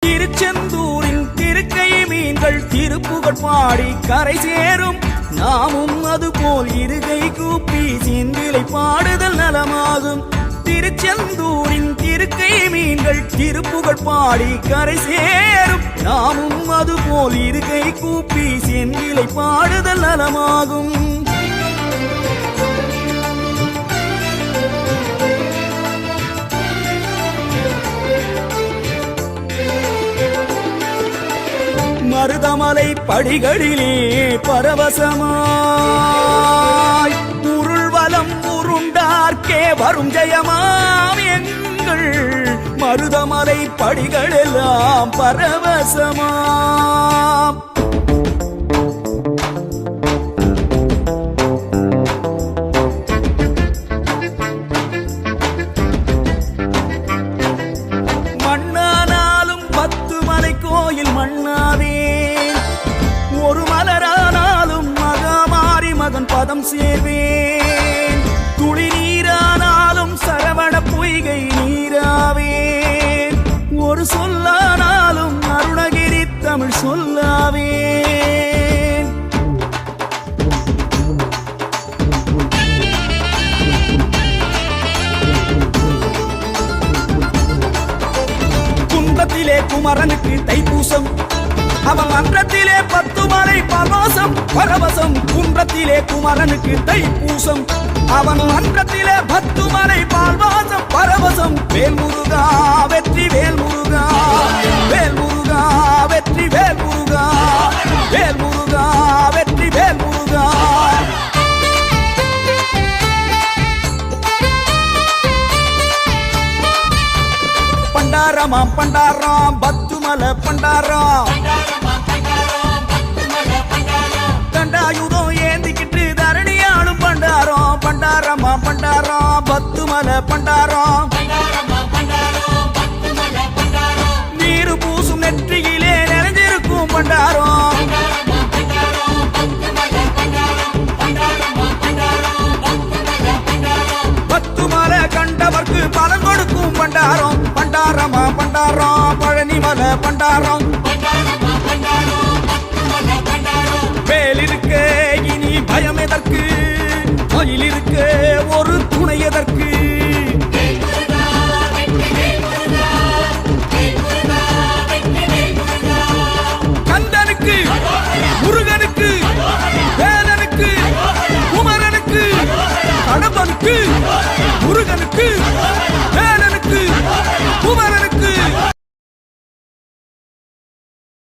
திருச்செந்தூரின் திருக்கை மீன்கள் திருப்புகழ் பாடி கரை சேரும். நாமும் அதுபோல் இருகை கூப்பி சிந்திலை பாடுதல் நலமாகும். திருச்செந்தூரின் திருக்கை மீன்கள் திருப்புகழ் பாடி கரை சேரும். நாமும் அதுபோல் இருகை கூப்பி சிந்திலை பாடுதல் நலமாகும். மருதமலை படிகளிலே பரவசமாய் உருள்வலம் உருண்டார்க்கே வரும் ஜெயமாம் எங்கள் மருதமலை படிகளெல்லாம் பரவசமாம். மண்ணானாலும் 10 மலை கோயில் மண்ணாவே, ஒரு மலரானாலும் மகாமாரி மகன் பதம் சேர்வேன். துளி நீரானாலும் சரவண பொய்கை நீராவேன். ஒரு சொல்லானாலும் அருணகிரி தமிழ் சொல்லாவேன். குன்றத்திலே குமரனுக்கு தைப்பூசம், அவன் அன்றத்திலே 10 மலை பரவசம் பரவசம். குன்றத்திலே குமரனுக்கு தைப்பூசம், அவன் அன்றத்திலே 10 மலை பால்வாசம் பரவசம். வேல் முருகா வெற்றி வேல் முருகா, வேல் முருகா வெற்றி வேல் முருகா, வேல் முருகா வெற்றி வேல் முருகா. பண்டாரமாம் பண்டாரம் 10 மலை பண்டாரம், தண்டாயுதம் ஏந்திக்கிட்டு தரணியாளும் பண்டாரம். பண்டாரமா பண்டாரம் 10 மலை பண்டாரம்,